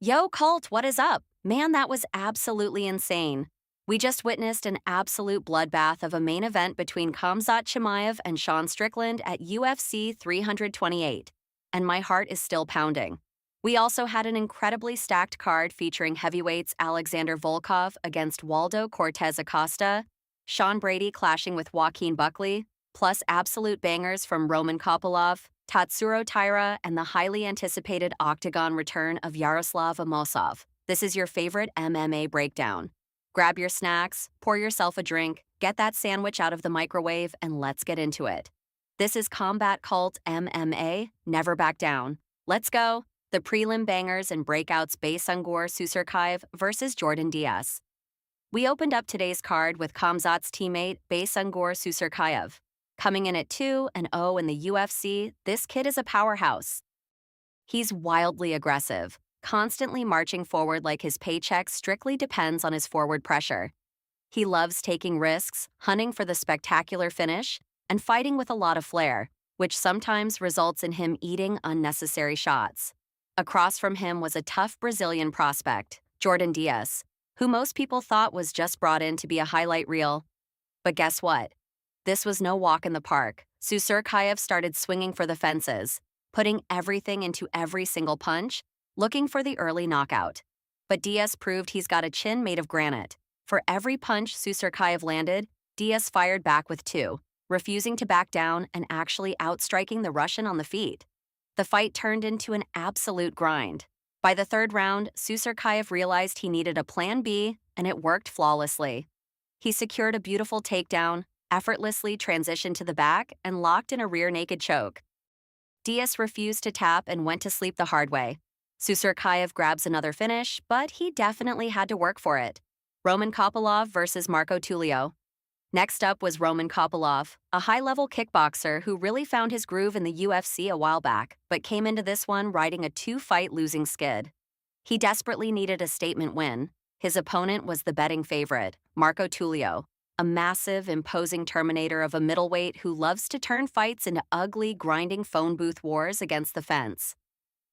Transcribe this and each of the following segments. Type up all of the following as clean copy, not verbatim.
Yo, Cult, what is up? Man, that was absolutely insane. We just witnessed an absolute bloodbath of a main event between Khamzat Chimaev and Strickland at UFC 328, and my heart is still pounding. We also had an incredibly stacked card featuring heavyweights Alexander Volkov against Waldo Cortez Acosta, Sean Brady clashing with Joaquin Buckley, plus absolute bangers from Roman Kopylov, Tatsuro Taira, and the highly anticipated octagon return of Yaroslav Amosov. This is your favorite MMA breakdown. Grab your snacks, pour yourself a drink, get that sandwich out of the microwave, and let's get into it. This is Combat Cult MMA, never back down. Let's go. The prelim bangers and breakouts Baysungur Susurkaev versus Jordan Diaz. We opened up today's card with Khamzat's teammate Baysungur Susurkaev. Coming in at 2-0 in the UFC, this kid is a powerhouse. He's wildly aggressive, constantly marching forward like his paycheck strictly depends on his forward pressure. He loves taking risks, hunting for the spectacular finish, and fighting with a lot of flair, which sometimes results in him eating unnecessary shots. Across from him was a tough Brazilian prospect, Jordan Diaz, who most people thought was just brought in to be a highlight reel. But guess what? This was no walk in the park. Susurkaev started swinging for the fences, putting everything into every single punch, looking for the early knockout. But Diaz proved he's got a chin made of granite. For every punch Susurkaev landed, Diaz fired back with 2, refusing to back down and actually outstriking the Russian on the feet. The fight turned into an absolute grind. By the third round, Susurkaev realized he needed a plan B, and it worked flawlessly. He secured a beautiful takedown, effortlessly transitioned to the back, and locked in a rear naked choke. Diaz refused to tap and went to sleep the hard way. Susurkaev grabs another finish, but he definitely had to work for it. Roman Kopylov versus Marco Tulio. Next up was Roman Kopylov, a high-level kickboxer who really found his groove in the UFC a while back, but came into this one riding a 2-fight losing skid. He desperately needed a statement win. His opponent was the betting favorite, Marco Tulio, a massive, imposing terminator of a middleweight who loves to turn fights into ugly, grinding phone booth wars against the fence.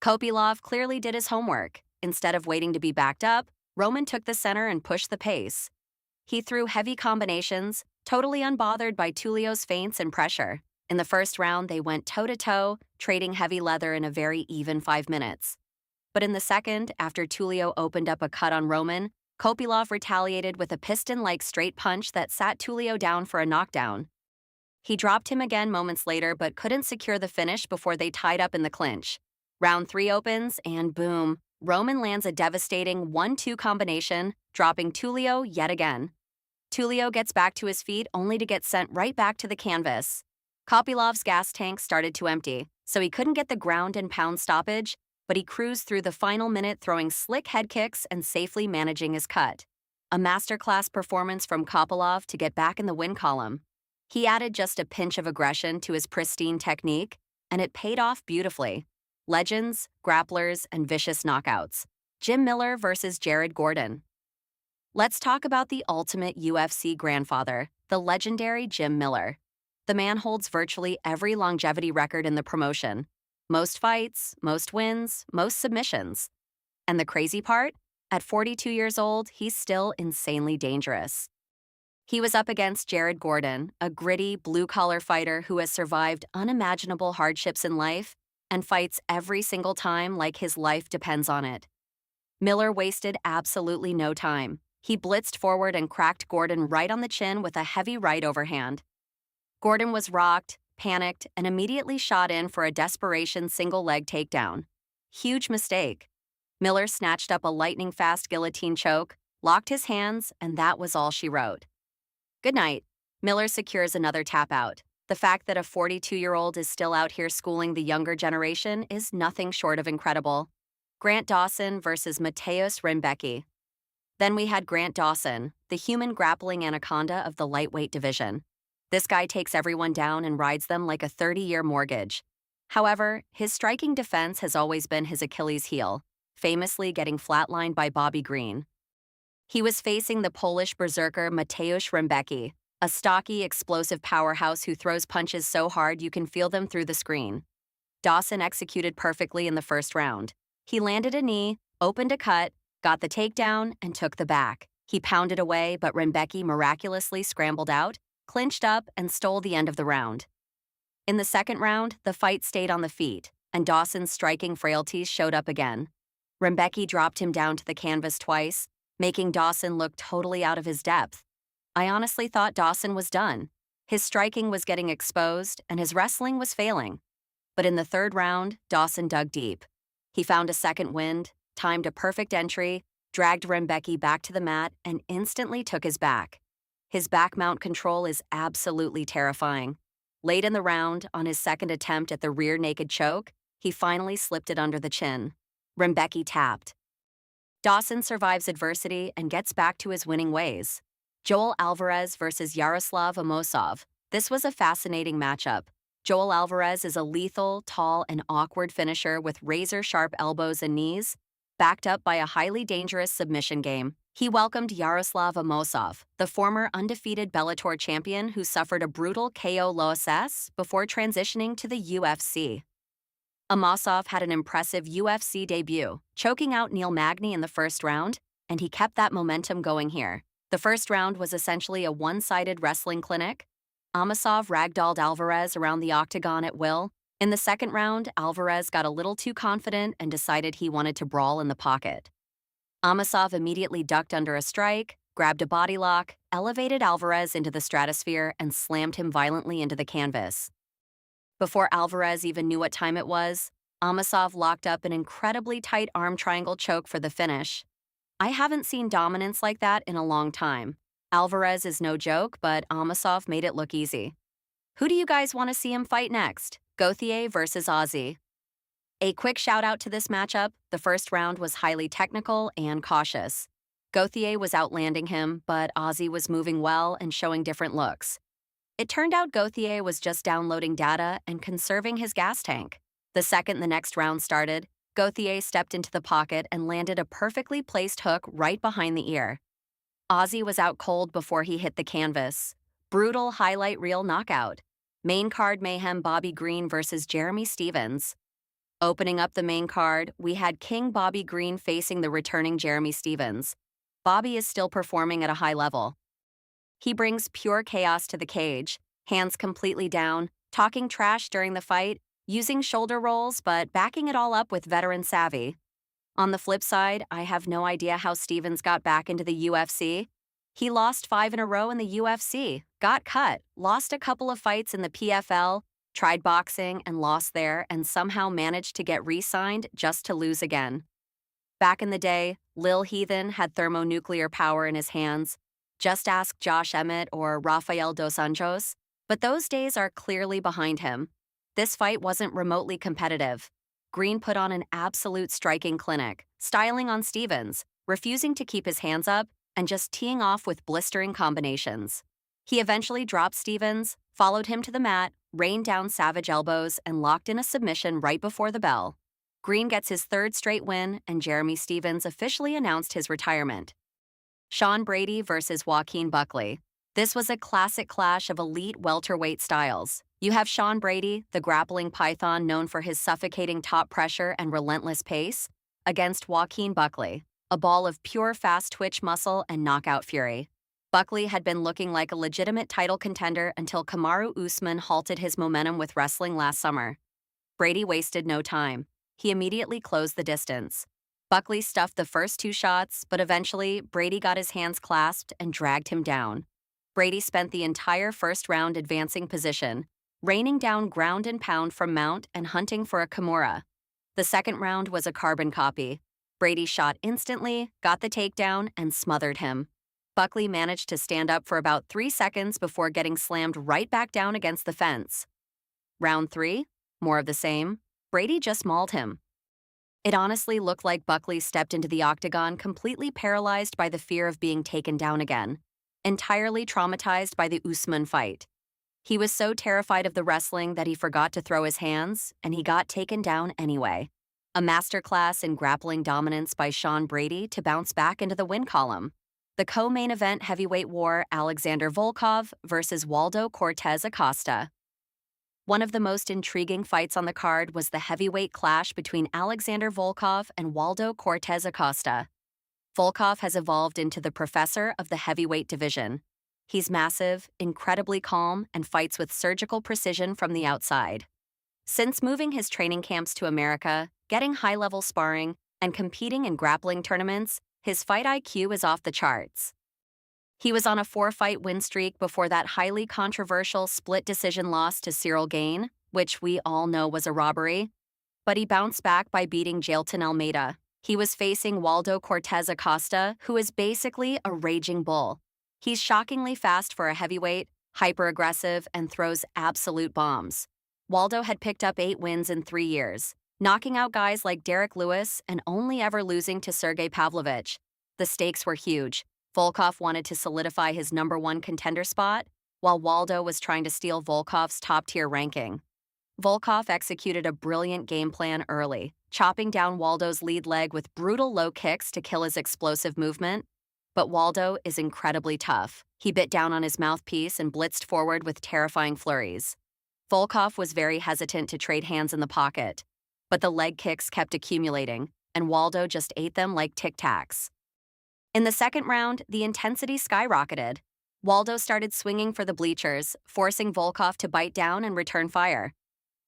Kopylov clearly did his homework. Instead of waiting to be backed up, Roman took the center and pushed the pace. He threw heavy combinations, totally unbothered by Tulio's feints and pressure. In the first round, they went toe-to-toe, trading heavy leather in a very even 5 minutes. But in the second, after Tulio opened up a cut on Roman, Kopylov retaliated with a piston-like straight punch that sat Tulio down for a knockdown. He dropped him again moments later but couldn't secure the finish before they tied up in the clinch. Round 3 opens, and boom, Roman lands a devastating 1-2 combination, dropping Tulio yet again. Tulio gets back to his feet only to get sent right back to the canvas. Kopylov's gas tank started to empty, so he couldn't get the ground and pound stoppage, but he cruised through the final minute throwing slick head kicks and safely managing his cut. A masterclass performance from Kopylov to get back in the win column. He added just a pinch of aggression to his pristine technique, and it paid off beautifully. Legends, grapplers, and vicious knockouts. Jim Miller versus Jared Gordon. Let's talk about the ultimate UFC grandfather, the legendary Jim Miller. The man holds virtually every longevity record in the promotion. Most fights, most wins, most submissions. And the crazy part? At 42 years old, he's still insanely dangerous. He was up against Jared Gordon, a gritty, blue-collar fighter who has survived unimaginable hardships in life and fights every single time like his life depends on it. Miller wasted absolutely no time. He blitzed forward and cracked Gordon right on the chin with a heavy right overhand. Gordon was rocked, panicked, and immediately shot in for a desperation single-leg takedown. Huge mistake. Miller snatched up a lightning-fast guillotine choke, locked his hands, and that was all she wrote. Good night. Miller secures another tap-out. The fact that a 42-year-old is still out here schooling the younger generation is nothing short of incredible. Grant Dawson versus Mateusz Rebecki. Then we had Grant Dawson, the human grappling anaconda of the lightweight division. This guy takes everyone down and rides them like a 30-year mortgage. However, his striking defense has always been his Achilles heel, famously getting flatlined by Bobby Green. He was facing the Polish berserker Mateusz Rebecki, a stocky, explosive powerhouse who throws punches so hard you can feel them through the screen. Dawson executed perfectly in the first round. He landed a knee, opened a cut, got the takedown, and took the back. He pounded away, but Rembeki miraculously scrambled out, clinched up, and stole the end of the round. In the second round, the fight stayed on the feet, and Dawson's striking frailties showed up again. Rembeki dropped him down to the canvas twice, making Dawson look totally out of his depth. I honestly thought Dawson was done. His striking was getting exposed, and his wrestling was failing. But in the third round, Dawson dug deep. He found a second wind, timed a perfect entry, dragged Rembeki back to the mat, and instantly took his back. His back mount control is absolutely terrifying. Late in the round, on his second attempt at the rear naked choke, he finally slipped it under the chin. Rembeki tapped. Dawson survives adversity and gets back to his winning ways. Joel Alvarez versus Yaroslav Amosov. This was a fascinating matchup. Joel Alvarez is a lethal, tall, and awkward finisher with razor-sharp elbows and knees, backed up by a highly dangerous submission game. He welcomed Yaroslav Amosov, the former undefeated Bellator champion who suffered a brutal KO loss before transitioning to the UFC. Amosov had an impressive UFC debut, choking out Neil Magny in the first round, and he kept that momentum going here. The first round was essentially a one-sided wrestling clinic. Amosov ragdolled Alvarez around the octagon at will. In the second round, Alvarez got a little too confident and decided he wanted to brawl in the pocket. Amosov immediately ducked under a strike, grabbed a body lock, elevated Alvarez into the stratosphere, and slammed him violently into the canvas. Before Alvarez even knew what time it was, Amosov locked up an incredibly tight arm triangle choke for the finish. I haven't seen dominance like that in a long time. Alvarez is no joke, but Amosov made it look easy. Who do you guys want to see him fight next? Gauthier versus Ozzy. A quick shout out to this matchup. The first round was highly technical and cautious. Gauthier was outlanding him, but Ozzy was moving well and showing different looks. It turned out Gauthier was just downloading data and conserving his gas tank. The second the next round started, Gauthier stepped into the pocket and landed a perfectly placed hook right behind the ear. Ozzy was out cold before he hit the canvas. Brutal highlight reel knockout. Main card mayhem: Bobby Green versus Jeremy Stephens. Opening up the main card, we had King Bobby Green facing the returning Jeremy Stephens. Bobby is still performing at a high level. He brings pure chaos to the cage, hands completely down, talking trash during the fight, using shoulder rolls but backing it all up with veteran savvy. On the flip side, I have no idea how Stephens got back into the UFC. He lost 5 in a row in the UFC, got cut, lost a couple of fights in the PFL, tried boxing and lost there, and somehow managed to get re-signed just to lose again. Back in the day, Lil Heathen had thermonuclear power in his hands. Just ask Josh Emmett or Rafael dos Anjos. But those days are clearly behind him. This fight wasn't remotely competitive. Green put on an absolute striking clinic, styling on Stephens, refusing to keep his hands up, and just teeing off with blistering combinations. He eventually dropped Stephens, followed him to the mat, rained down savage elbows, and locked in a submission right before the bell. Green gets his third straight win, and Jeremy Stephens officially announced his retirement. Sean Brady versus Joaquin Buckley. This was a classic clash of elite welterweight styles. You have Sean Brady, the grappling python known for his suffocating top pressure and relentless pace, against Joaquin Buckley, a ball of pure fast twitch muscle and knockout fury. Buckley had been looking like a legitimate title contender until Kamaru Usman halted his momentum with wrestling last summer. Brady wasted no time. He immediately closed the distance. Buckley stuffed the first 2 shots, but eventually Brady got his hands clasped and dragged him down. Brady spent the entire first round advancing position, raining down ground and pound from mount and hunting for a Kimura. The second round was a carbon copy. Brady shot instantly, got the takedown, and smothered him. Buckley managed to stand up for about 3 seconds before getting slammed right back down against the fence. Round 3, more of the same. Brady just mauled him. It honestly looked like Buckley stepped into the octagon completely paralyzed by the fear of being taken down again, entirely traumatized by the Usman fight. He was so terrified of the wrestling that he forgot to throw his hands, and he got taken down anyway. A masterclass in grappling dominance by Sean Brady to bounce back into the win column. The co-main event heavyweight war: Alexander Volkov versus Waldo Cortez Acosta. One of the most intriguing fights on the card was the heavyweight clash between Alexander Volkov and Waldo Cortez Acosta. Volkov has evolved into the professor of the heavyweight division. He's massive, incredibly calm, and fights with surgical precision from the outside. Since moving his training camps to America, getting high-level sparring, and competing in grappling tournaments, his fight IQ is off the charts. He was on a 4-fight win streak before that highly controversial split decision loss to Cyril Gane, which we all know was a robbery. But he bounced back by beating Jailton Almeida. He was facing Waldo Cortez Acosta, who is basically a raging bull. He's shockingly fast for a heavyweight, hyper-aggressive, and throws absolute bombs. Waldo had picked up 8 wins in 3 years, knocking out guys like Derek Lewis and only ever losing to Sergey Pavlovich. The stakes were huge. Volkov wanted to solidify his #1 contender spot, while Waldo was trying to steal Volkov's top-tier ranking. Volkov executed a brilliant game plan early, chopping down Waldo's lead leg with brutal low kicks to kill his explosive movement. But Waldo is incredibly tough. He bit down on his mouthpiece and blitzed forward with terrifying flurries. Volkov was very hesitant to trade hands in the pocket, but the leg kicks kept accumulating, and Waldo just ate them like Tic Tacs. In the second round, the intensity skyrocketed. Waldo started swinging for the bleachers, forcing Volkov to bite down and return fire.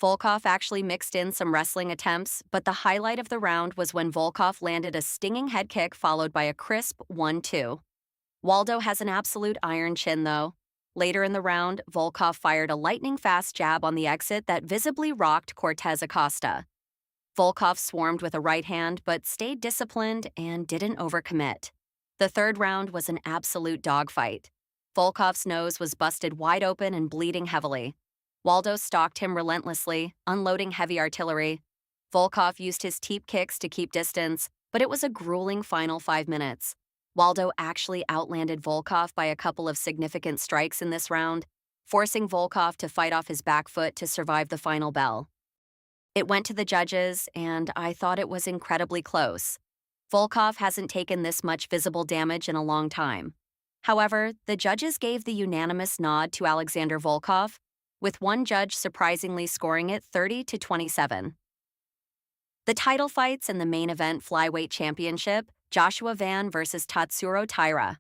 Volkov actually mixed in some wrestling attempts, but the highlight of the round was when Volkov landed a stinging head kick followed by a crisp 1-2. Waldo has an absolute iron chin, though. Later in the round, Volkov fired a lightning-fast jab on the exit that visibly rocked Cortez Acosta. Volkov swarmed with a right hand, but stayed disciplined and didn't overcommit. The third round was an absolute dogfight. Volkov's nose was busted wide open and bleeding heavily. Waldo stalked him relentlessly, unloading heavy artillery. Volkov used his teep kicks to keep distance, but it was a grueling final 5 minutes. Waldo actually outlanded Volkov by a couple of significant strikes in this round, forcing Volkov to fight off his back foot to survive the final bell. It went to the judges, and I thought it was incredibly close. Volkov hasn't taken this much visible damage in a long time. However, the judges gave the unanimous nod to Alexander Volkov, with one judge surprisingly scoring it 30-27. The title fights in the main event flyweight championship, Joshua Van versus Tatsuro Taira.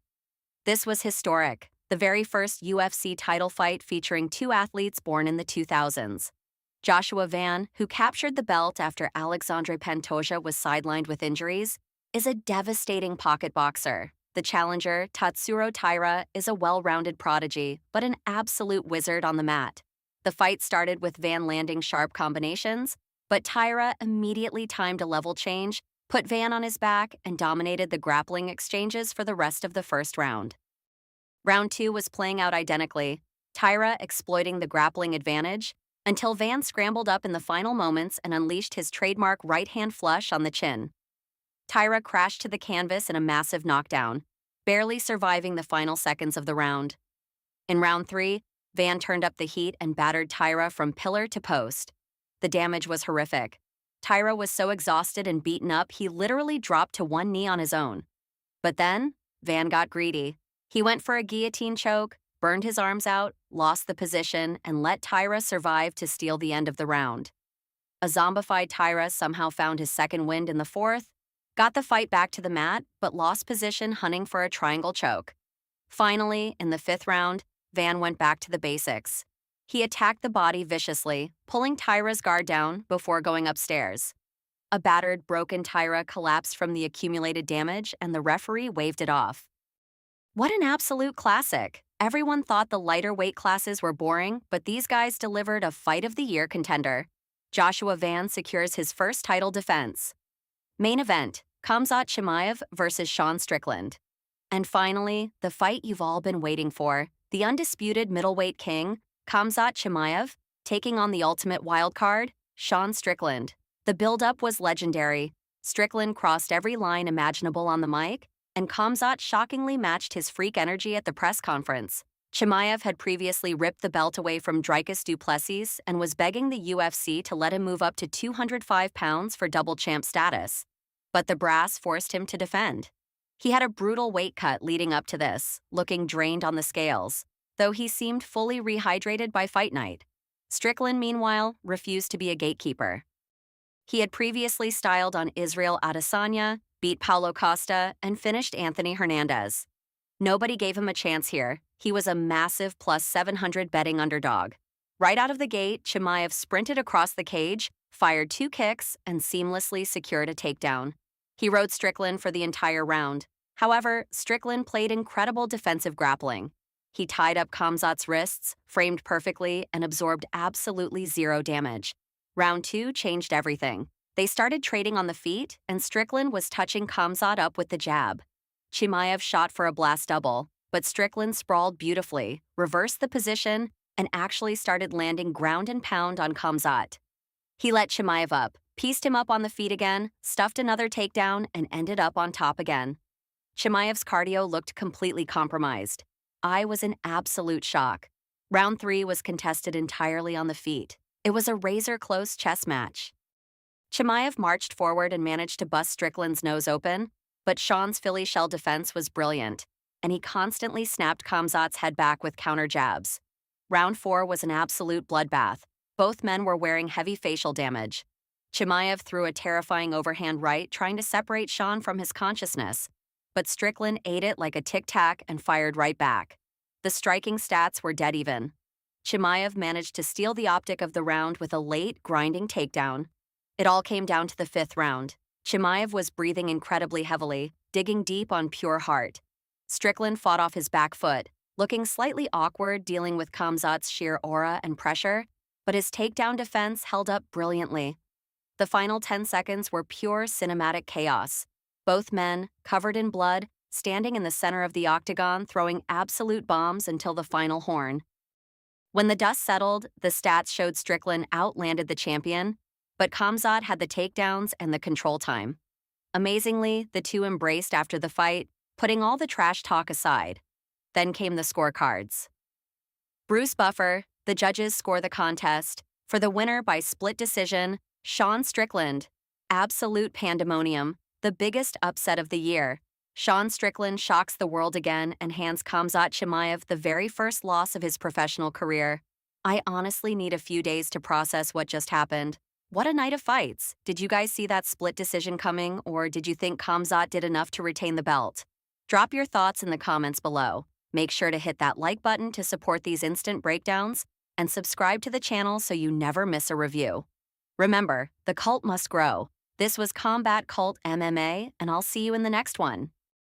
This was historic, the very first UFC title fight featuring 2 athletes born in the 2000s. Joshua Van, who captured the belt after Alexandre Pantoja was sidelined with injuries, is a devastating pocket boxer. The challenger, Tatsuro Taira, is a well-rounded prodigy, but an absolute wizard on the mat. The fight started with Van landing sharp combinations, but Taira immediately timed a level change, put Van on his back, and dominated the grappling exchanges for the rest of the first round. Round 2 was playing out identically, Taira exploiting the grappling advantage, until Van scrambled up in the final moments and unleashed his trademark right-hand flush on the chin. Taira crashed to the canvas in a massive knockdown, barely surviving the final seconds of the round. In round 3, Van turned up the heat and battered Taira from pillar to post. The damage was horrific. Taira was so exhausted and beaten up he literally dropped to one knee on his own. But then, Van got greedy. He went for a guillotine choke, burned his arms out, lost the position, and let Taira survive to steal the end of the round. A zombified Taira somehow found his second wind in the fourth, got the fight back to the mat, but lost position hunting for a triangle choke. Finally, in the 5th round, Van went back to the basics. He attacked the body viciously, pulling Taira's guard down before going upstairs. A battered, broken Taira collapsed from the accumulated damage, and the referee waved it off. What an absolute classic! Everyone thought the lighter weight classes were boring, but these guys delivered a Fight of the Year contender. Joshua Van secures his first title defense. Main event, Khamzat Chimaev versus Strickland. And finally, the fight you've all been waiting for, the undisputed middleweight king, Khamzat Chimaev, taking on the ultimate wildcard, Strickland. The build-up was legendary. Strickland crossed every line imaginable on the mic, and Khamzat shockingly matched his freak energy at the press conference. Chimaev had previously ripped the belt away from Dricus du Plessis and was begging the UFC to let him move up to 205 pounds for double champ status. But the brass forced him to defend. He had a brutal weight cut leading up to this, looking drained on the scales, though he seemed fully rehydrated by fight night. Strickland, meanwhile, refused to be a gatekeeper. He had previously styled on Israel Adesanya, beat Paulo Costa, and finished Anthony Hernandez. Nobody gave him a chance here. He was a massive plus 700 betting underdog. Right out of the gate, Chimaev sprinted across the cage, fired 2 kicks, and seamlessly secured a takedown. He rode Strickland for the entire round. However, Strickland played incredible defensive grappling. He tied up Khamzat's wrists, framed perfectly, and absorbed absolutely zero damage. Round 2 changed everything. They started trading on the feet, and Strickland was touching Khamzat up with the jab. Chimaev shot for a blast double, but Strickland sprawled beautifully, reversed the position, and actually started landing ground and pound on Khamzat. He let Chimaev up, pieced him up on the feet again, stuffed another takedown, and ended up on top again. Chimaev's cardio looked completely compromised. I was in absolute shock. Round 3 was contested entirely on the feet. It was a razor-close chess match. Chimaev marched forward and managed to bust Strickland's nose open, but Sean's Philly shell defense was brilliant, and he constantly snapped Khamzat's head back with counter jabs. Round 4 was an absolute bloodbath. Both men were wearing heavy facial damage. Chimaev threw a terrifying overhand right, trying to separate Sean from his consciousness, but Strickland ate it like a tic-tac and fired right back. The striking stats were dead even. Chimaev managed to steal the optic of the round with a late, grinding takedown. It all came down to the 5th round. Chimaev was breathing incredibly heavily, digging deep on pure heart. Strickland fought off his back foot, looking slightly awkward dealing with Khamzat's sheer aura and pressure, but his takedown defense held up brilliantly. The final 10 seconds were pure cinematic chaos. Both men, covered in blood, standing in the center of the octagon, throwing absolute bombs until the final horn. When the dust settled, the stats showed Strickland outlanded the champion, but Khamzat had the takedowns and the control time. Amazingly, the two embraced after the fight, putting all the trash talk aside. Then came the scorecards. Bruce Buffer, the judges score the contest. For the winner by split decision, Sean Strickland. Absolute pandemonium, the biggest upset of the year. Sean Strickland shocks the world again and hands Khamzat Chimaev the very first loss of his professional career. I honestly need a few days to process what just happened. What a night of fights. Did you guys see that split decision coming, or did you think Khamzat did enough to retain the belt? Drop your thoughts in the comments below. Make sure to hit that like button to support these instant breakdowns, and subscribe to the channel so you never miss a review. Remember, the cult must grow. This was Combat Cult MMA, and I'll see you in the next one.